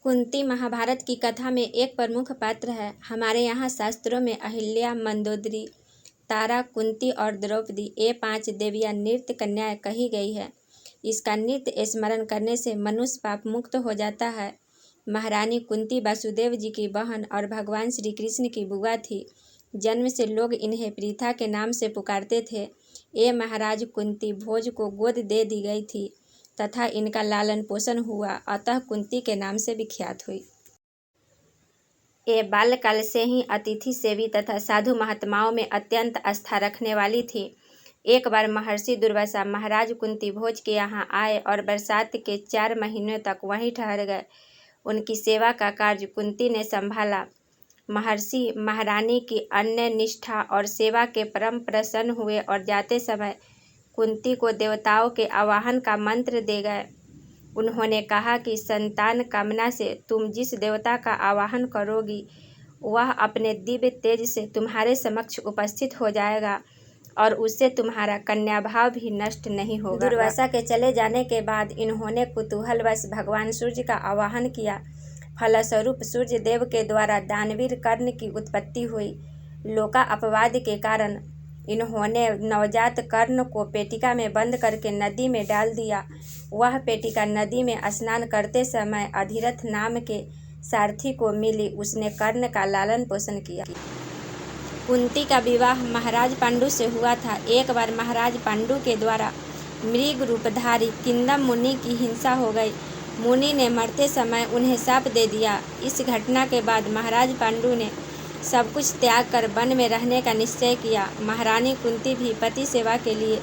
कुंती महाभारत की कथा में एक प्रमुख पात्र है। हमारे यहाँ शास्त्रों में अहिल्या, मंदोदरी, तारा, कुंती और द्रौपदी ये 5 देवियाँ नृत्य कन्याएं कही गई है। इसका नृत्य स्मरण करने से मनुष्य पाप मुक्त हो जाता है। महारानी कुंती वासुदेव जी की बहन और भगवान श्री कृष्ण की बुआ थी। जन्म से लोग इन्हें प्रीथा के नाम से पुकारते थे। ये महाराज कुंती भोज को गोद दे दी गई थी तथा इनका लालन पोषण हुआ, अतः कुंती के नाम से विख्यात हुई। ये बाल्यकाल से ही अतिथि सेवी तथा साधु महात्माओं में अत्यंत आस्था रखने वाली थी। एक बार महर्षि दुर्वासा महाराज कुंती भोज के यहाँ आए और बरसात के 4 महीनों तक वहीं ठहर गए। उनकी सेवा का कार्य कुंती ने संभाला। महर्षि महारानी की अन्य निष्ठा और सेवा के परम प्रसन्न हुए और जाते समय कुंती को देवताओं के आवाहन का मंत्र दे गए। उन्होंने कहा कि संतान कामना से तुम जिस देवता का आवाहन करोगी वह अपने दिव्य तेज से तुम्हारे समक्ष उपस्थित हो जाएगा और उससे तुम्हारा कन्या भाव भी नष्ट नहीं होगा। दुर्वासा के चले जाने के बाद इन्होंने कुतूहलवश भगवान सूर्य का आवाहन किया। फलस्वरूप सूर्य देव के द्वारा दानवीर कर्ण की उत्पत्ति हुई। लोका अपवाद के कारण इन्होंने नवजात कर्ण को पेटिका में बंद करके नदी में डाल दिया। वह पेटिका नदी में स्नान करते समय अधिरथ नाम के सारथी को मिली। उसने कर्ण का लालन पोषण किया। कुंती का विवाह महाराज पांडु से हुआ था। एक बार महाराज पांडु के द्वारा मृग रूपधारी किंदम मुनि की हिंसा हो गई। मुनि ने मरते समय उन्हें शाप दे दिया। इस घटना के बाद महाराज पांडु ने सब कुछ त्याग कर वन में रहने का निश्चय किया। महारानी कुंती भी पति सेवा के लिए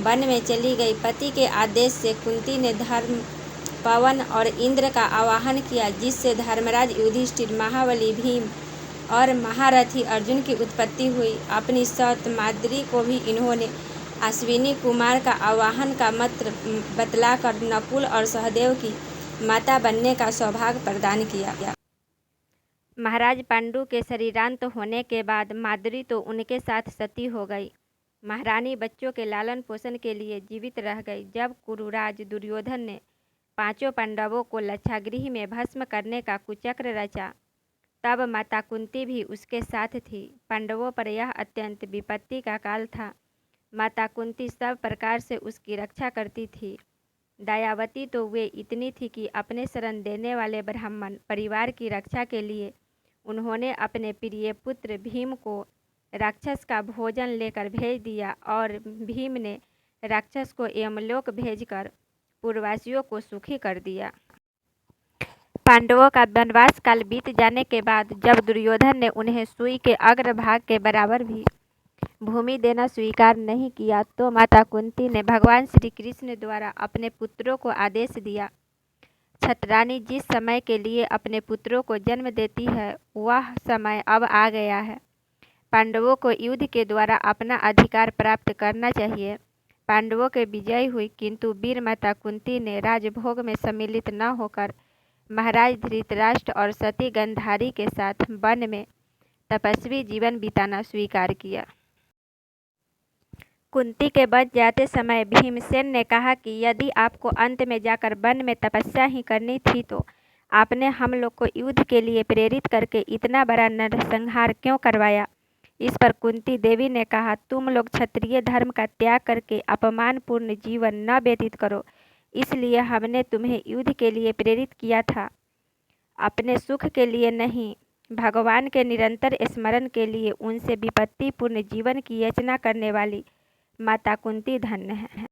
वन में चली गई। पति के आदेश से कुंती ने धर्म, पवन और इंद्र का आवाहन किया, जिससे धर्मराज युधिष्ठिर, महाबली भीम और महारथी अर्जुन की उत्पत्ति हुई। अपनी सौत माद्री को भी इन्होंने अश्विनी कुमार का आवाहन का मंत्र बतलाकर नकुल और सहदेव की माता बनने का सौभाग्य प्रदान किया। महाराज पांडु के शरीरांत होने के बाद माद्री तो उनके साथ सती हो गई। महारानी बच्चों के लालन पोषण के लिए जीवित रह गई। जब कुरुराज दुर्योधन ने 5 पांडवों को लक्षागृह में भस्म करने का कुचक्र रचा, तब माता कुंती भी उसके साथ थी। पांडवों पर यह अत्यंत विपत्ति का काल था। माता कुंती सब प्रकार से उसकी रक्षा करती थी। दयावती तो वे इतनी थी कि अपने शरण देने वाले ब्राह्मण परिवार की रक्षा के लिए उन्होंने अपने प्रिय पुत्र भीम को राक्षस का भोजन लेकर भेज दिया और भीम ने राक्षस को यमलोक भेजकर पूर्ववासियों को सुखी कर दिया। पांडवों का वनवास काल बीत जाने के बाद जब दुर्योधन ने उन्हें सुई के अग्रभाग के बराबर भी भूमि देना स्वीकार नहीं किया, तो माता कुंती ने भगवान श्री कृष्ण द्वारा अपने पुत्रों को आदेश दिया। छत्रानी जिस समय के लिए अपने पुत्रों को जन्म देती है वह समय अब आ गया है। पांडवों को युद्ध के द्वारा अपना अधिकार प्राप्त करना चाहिए। पांडवों के विजय हुई, किंतु वीर माता कुंती ने राजभोग में सम्मिलित न होकर महाराज धृतराष्ट्र और सती गांधारी के साथ वन में तपस्वी जीवन बिताना स्वीकार किया। कुंती के बच जाते समय भीमसेन ने कहा कि यदि आपको अंत में जाकर वन में तपस्या ही करनी थी तो आपने हम लोग को युद्ध के लिए प्रेरित करके इतना बड़ा नरसंहार क्यों करवाया। इस पर कुंती देवी ने कहा, तुम लोग क्षत्रिय धर्म का त्याग करके अपमानपूर्ण जीवन न व्यतीत करो, इसलिए हमने तुम्हें युद्ध के लिए प्रेरित किया था, अपने सुख के लिए नहीं। भगवान के निरंतर स्मरण के लिए उनसे विपत्तिपूर्ण जीवन की याचना करने वाली माता कुंती धन्य है।